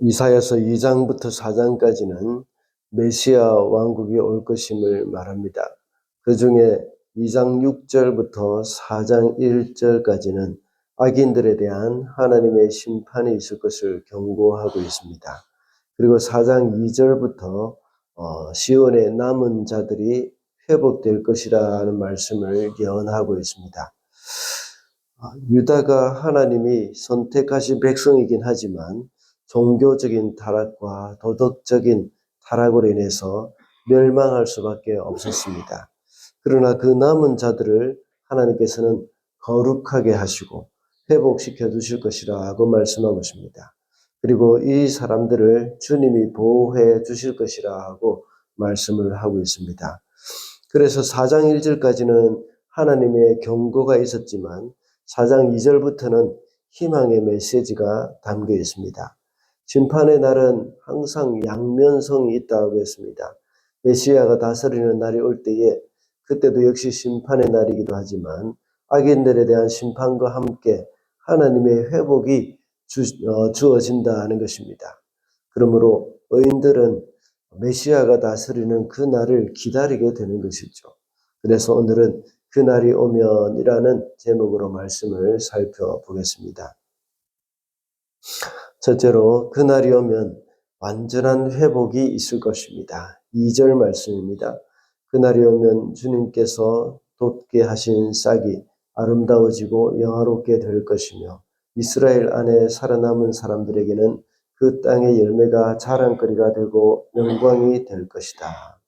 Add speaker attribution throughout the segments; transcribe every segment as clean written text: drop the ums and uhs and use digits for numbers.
Speaker 1: 이사야서 2장부터 4장까지는 메시아 왕국이 올 것임을 말합니다. 그 중에 2장 6절부터 4장 1절까지는 악인들에 대한 하나님의 심판이 있을 것을 경고하고 있습니다. 그리고 4장 2절부터 시온의 남은 자들이 회복될 것이라는 말씀을 예언하고 있습니다. 유다가 하나님이 선택하신 백성이긴 하지만 종교적인 타락과 도덕적인 타락으로 인해서 멸망할 수밖에 없었습니다. 그러나 그 남은 자들을 하나님께서는 거룩하게 하시고 회복시켜 주실 것이라고 말씀하고 있습니다. 그리고 이 사람들을 주님이 보호해 주실 것이라고 말씀을 하고 있습니다. 그래서 4장 1절까지는 하나님의 경고가 있었지만 4장 2절부터는 희망의 메시지가 담겨 있습니다. 심판의 날은 항상 양면성이 있다고 했습니다. 메시아가 다스리는 날이 올 때에 그때도 역시 심판의 날이기도 하지만 악인들에 대한 심판과 함께 하나님의 회복이 주어진다는 것입니다. 그러므로 의인들은 메시아가 다스리는 그 날을 기다리게 되는 것이죠. 그래서 오늘은 그 날이 오면이라는 제목으로 말씀을 살펴보겠습니다. 첫째로 그 날이 오면 완전한 회복이 있을 것입니다. 2절 말씀입니다. 그 날이 오면 주님께서 돋게 하신 싹이 아름다워지고 영화롭게 될 것이며 이스라엘 안에 살아남은 사람들에게는 그 땅의 열매가 자랑거리가 되고 영광이 될 것이다.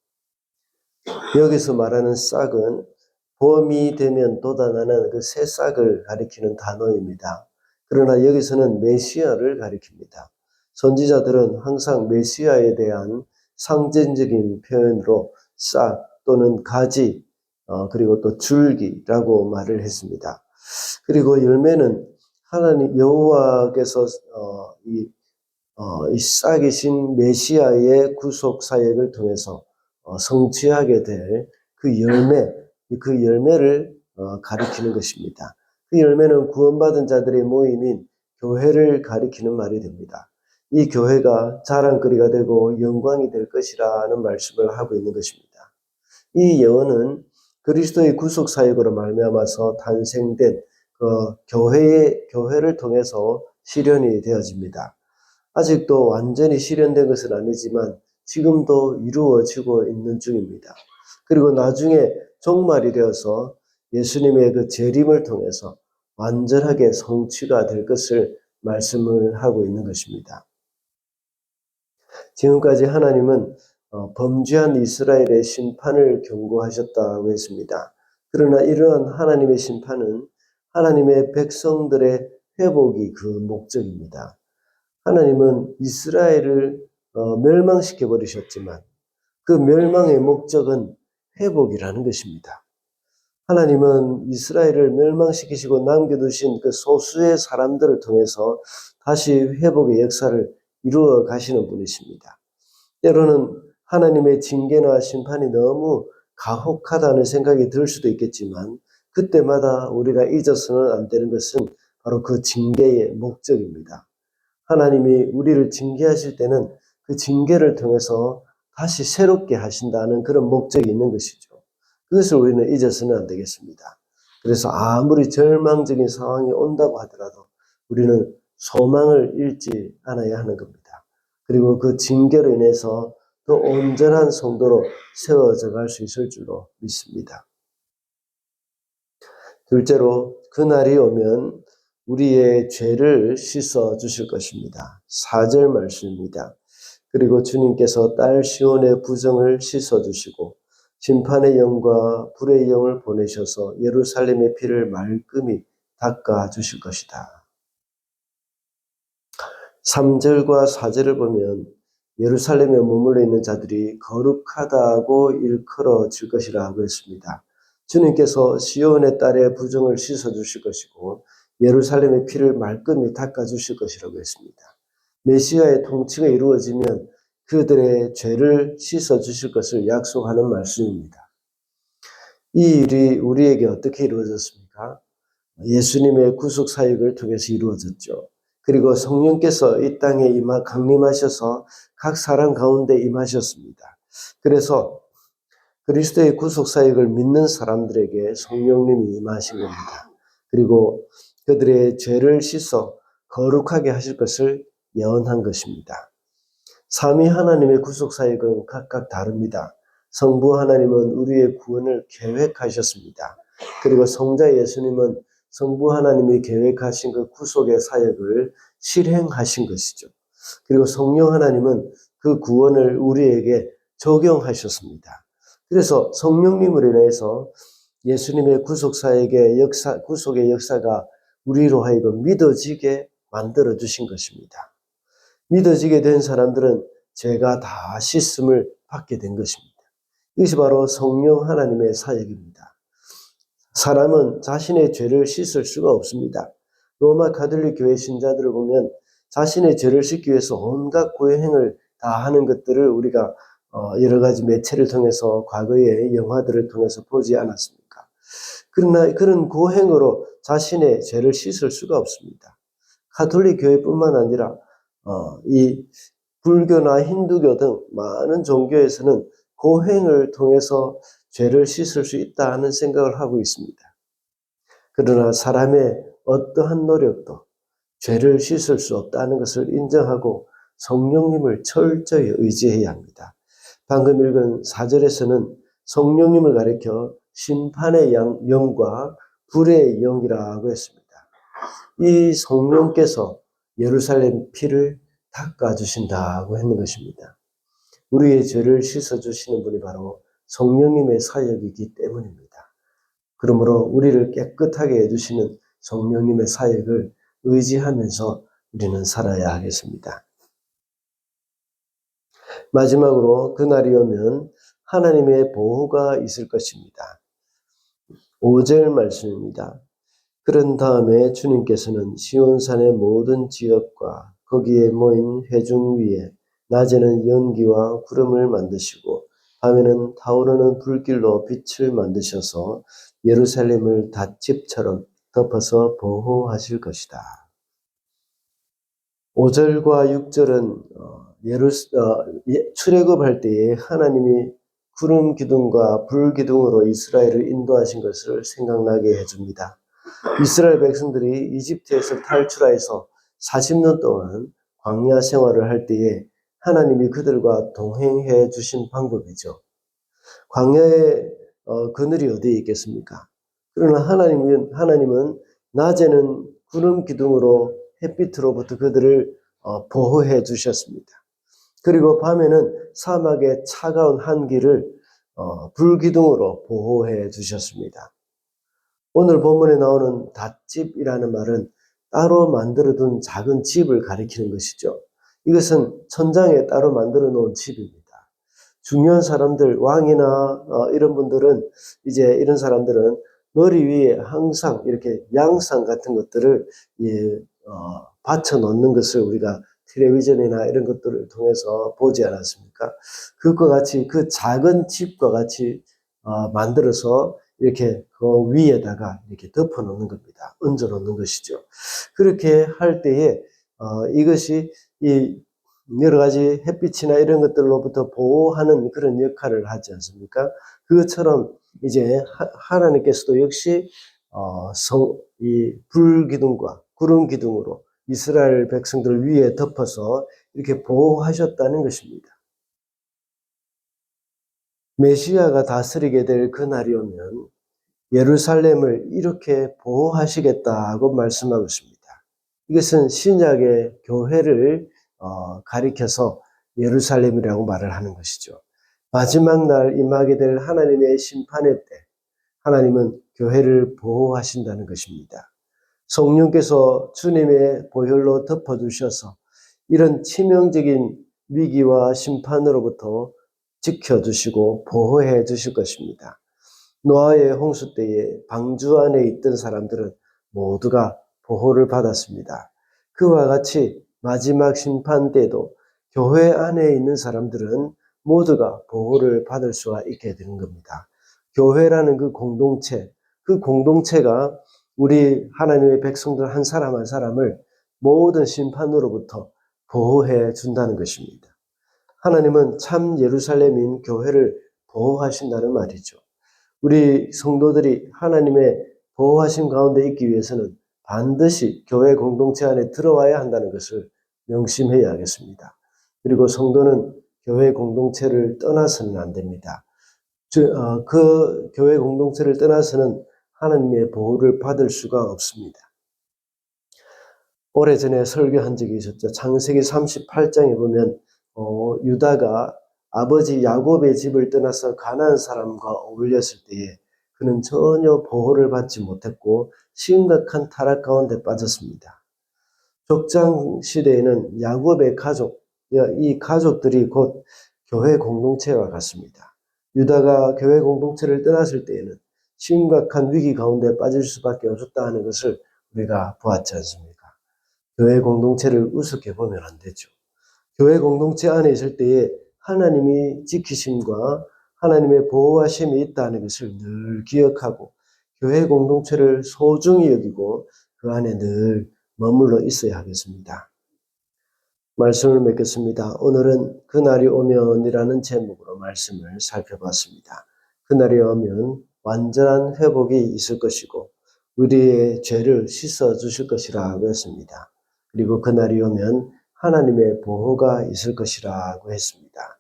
Speaker 1: 여기서 말하는 싹은 봄이 되면 돋아나는 그 새 싹을 가리키는 단어입니다. 그러나 여기서는 메시아를 가리킵니다. 선지자들은 항상 메시아에 대한 상징적인 표현으로 싹 또는 가지 그리고 또 줄기라고 말을 했습니다. 그리고 열매는 하나님 여호와께서 이 싹이신 메시아의 구속 사역을 통해서 성취하게 될 그 열매를 가리키는 것입니다. 그 열매는 구원받은 자들의 모임인 교회를 가리키는 말이 됩니다. 이 교회가 자랑거리가 되고 영광이 될 것이라는 말씀을 하고 있는 것입니다. 이 예언은 그리스도의 구속 사역으로 말미암아서 탄생된 교회를 통해서 실현이 되어집니다. 아직도 완전히 실현된 것은 아니지만 지금도 이루어지고 있는 중입니다. 그리고 나중에 종말이 되어서 예수님의 그 재림을 통해서 완전하게 성취가 될 것을 말씀을 하고 있는 것입니다. 지금까지 하나님은 범죄한 이스라엘의 심판을 경고하셨다고 했습니다. 그러나 이러한 하나님의 심판은 하나님의 백성들의 회복이 그 목적입니다. 하나님은 이스라엘을 멸망시켜 버리셨지만 그 멸망의 목적은 회복이라는 것입니다. 하나님은 이스라엘을 멸망시키시고 남겨두신 그 소수의 사람들을 통해서 다시 회복의 역사를 이루어 가시는 분이십니다. 때로는 하나님의 징계나 심판이 너무 가혹하다는 생각이 들 수도 있겠지만 그때마다 우리가 잊어서는 안 되는 것은 바로 그 징계의 목적입니다. 하나님이 우리를 징계하실 때는 그 징계를 통해서 다시 새롭게 하신다는 그런 목적이 있는 것이죠. 그것을 우리는 잊어서는 안 되겠습니다. 그래서 아무리 절망적인 상황이 온다고 하더라도 우리는 소망을 잃지 않아야 하는 겁니다. 그리고 그 징계로 인해서 더 온전한 성도로 세워져 갈 수 있을 줄로 믿습니다. 둘째로 그날이 오면 우리의 죄를 씻어 주실 것입니다. 4절 말씀입니다. 그리고 주님께서 딸 시온의 부정을 씻어 주시고 심판의 영과 불의 영을 보내셔서 예루살렘의 피를 말끔히 닦아 주실 것이다. 3절과 4절을 보면 예루살렘에 머물러 있는 자들이 거룩하다고 일컬어질 것이라고 했습니다. 주님께서 시온의 딸의 부정을 씻어 주실 것이고 예루살렘의 피를 말끔히 닦아 주실 것이라고 했습니다. 메시아의 통치가 이루어지면 그들의 죄를 씻어 주실 것을 약속하는 말씀입니다. 이 일이 우리에게 어떻게 이루어졌습니까? 예수님의 구속 사역을 통해서 이루어졌죠. 그리고 성령께서 이 땅에 강림하셔서 각 사람 가운데 임하셨습니다. 그래서 그리스도의 구속사역을 믿는 사람들에게 성령님이 임하신 겁니다. 그리고 그들의 죄를 씻어 거룩하게 하실 것을 예언한 것입니다. 삼위 하나님의 구속사역은 각각 다릅니다. 성부 하나님은 우리의 구원을 계획하셨습니다. 그리고 성자 예수님은 성부 하나님이 계획하신 그 구속의 사역을 실행하신 것이죠. 그리고 성령 하나님은 그 구원을 우리에게 적용하셨습니다. 그래서 성령님을 인해서 예수님의 구속사역의 구속의 역사가 우리로 하여금 믿어지게 만들어 주신 것입니다. 믿어지게 된 사람들은 죄가 다 씻음을 받게 된 것입니다. 이것이 바로 성령 하나님의 사역입니다. 사람은 자신의 죄를 씻을 수가 없습니다. 로마 가톨릭 교회 신자들을 보면 자신의 죄를 씻기 위해서 온갖 고행을 다 하는 것들을 우리가 여러 가지 매체를 통해서 과거의 영화들을 통해서 보지 않았습니까? 그러나 그런 고행으로 자신의 죄를 씻을 수가 없습니다. 가톨릭 교회뿐만 아니라 이 불교나 힌두교 등 많은 종교에서는 고행을 통해서 죄를 씻을 수 있다는 생각을 하고 있습니다. 그러나 사람의 어떠한 노력도 죄를 씻을 수 없다는 것을 인정하고 성령님을 철저히 의지해야 합니다. 방금 읽은 4절에서는 성령님을 가리켜 심판의 영과 불의 영이라고 했습니다. 이 성령께서 예루살렘 피를 닦아주신다고 했는 것입니다. 우리의 죄를 씻어주시는 분이 바로 성령님의 사역이기 때문입니다. 그러므로 우리를 깨끗하게 해주시는 성령님의 사역을 의지하면서 우리는 살아야 하겠습니다. 마지막으로 그날이 오면 하나님의 보호가 있을 것입니다. 5절 말씀입니다. 그런 다음에 주님께서는 시온산의 모든 지역과 거기에 모인 회중 위에 낮에는 연기와 구름을 만드시고 밤에는 타오르는 불길로 빛을 만드셔서 예루살렘을 닷집처럼 덮어서 보호하실 것이다. 5절과 6절은 출애굽할 때에 하나님이 구름 기둥과 불 기둥으로 이스라엘을 인도하신 것을 생각나게 해줍니다. 이스라엘 백성들이 이집트에서 탈출하여서 40년 동안 광야 생활을 할 때에 하나님이 그들과 동행해 주신 방법이죠. 광야의 그늘이 어디에 있겠습니까? 그러나 하나님은 낮에는 구름 기둥으로 햇빛으로부터 그들을 보호해 주셨습니다. 그리고 밤에는 사막의 차가운 한기를 불기둥으로 보호해 주셨습니다. 오늘 본문에 나오는 닷집이라는 말은 따로 만들어둔 작은 집을 가리키는 것이죠. 이것은 천장에 따로 만들어 놓은 집입니다. 중요한 사람들, 왕이나 이런 분들은 이런 사람들은 머리 위에 항상 이렇게 양상 같은 것들을 받쳐 놓는 것을 우리가 텔레비전이나 이런 것들을 통해서 보지 않았습니까? 그것과 같이 그 작은 집과 같이 만들어서 이렇게 그 위에다가 이렇게 덮어 놓는 겁니다. 얹어 놓는 것이죠. 그렇게 할 때에 이것이 이 여러 가지 햇빛이나 이런 것들로부터 보호하는 그런 역할을 하지 않습니까? 그것처럼 이제 하나님께서도 역시 이 불기둥과 구름 기둥으로 이스라엘 백성들 위에 덮어서 이렇게 보호하셨다는 것입니다. 메시아가 다스리게 될 그날이 오면 예루살렘을 이렇게 보호하시겠다고 말씀하고 있습니다. 이것은 신약의 교회를 가리켜서 예루살렘이라고 말을 하는 것이죠. 마지막 날 임하게 될 하나님의 심판의 때 하나님은 교회를 보호하신다는 것입니다. 성령께서 주님의 보혈로 덮어주셔서 이런 치명적인 위기와 심판으로부터 지켜주시고 보호해 주실 것입니다. 노아의 홍수 때에 방주 안에 있던 사람들은 모두가 보호를 받았습니다. 그와 같이 마지막 심판 때도 교회 안에 있는 사람들은 모두가 보호를 받을 수가 있게 되는 겁니다. 교회라는 그 공동체가 우리 하나님의 백성들 한 사람 한 사람을 모든 심판으로부터 보호해 준다는 것입니다. 하나님은 참 예루살렘인 교회를 보호하신다는 말이죠. 우리 성도들이 하나님의 보호하심 가운데 있기 위해서는 반드시 교회 공동체 안에 들어와야 한다는 것을 명심해야 하겠습니다. 그리고 성도는 교회 공동체를 떠나서는 안 됩니다. 그 교회 공동체를 떠나서는 하나님의 보호를 받을 수가 없습니다. 오래전에 설교한 적이 있었죠. 창세기 38장에 보면 유다가 아버지 야곱의 집을 떠나서 가나안 사람과 어울렸을 때에 그는 전혀 보호를 받지 못했고 심각한 타락 가운데 빠졌습니다. 족장 시대에는 야곱의 가족, 이 가족들이 곧 교회 공동체와 같습니다. 유다가 교회 공동체를 떠났을 때에는 심각한 위기 가운데 빠질 수밖에 없었다 하는 것을 우리가 보았지 않습니까? 교회 공동체를 우습게 보면 안 되죠. 교회 공동체 안에 있을 때에 하나님이 지키심과 하나님의 보호하심이 있다는 것을 늘 기억하고 교회 공동체를 소중히 여기고 그 안에 늘 머물러 있어야 하겠습니다. 말씀을 맺겠습니다. 오늘은 그날이 오면이라는 제목으로 말씀을 살펴봤습니다. 그날이 오면 완전한 회복이 있을 것이고 우리의 죄를 씻어 주실 것이라고 했습니다. 그리고 그날이 오면 하나님의 보호가 있을 것이라고 했습니다.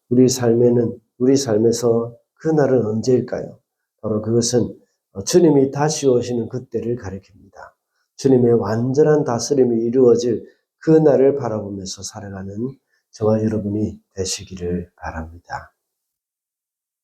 Speaker 1: 우리 삶에서 그날은 언제일까요? 바로 그것은 주님이 다시 오시는 그때를 가리킵니다. 주님의 완전한 다스림이 이루어질 그 날을 바라보면서 살아가는 저와 여러분이 되시기를 바랍니다.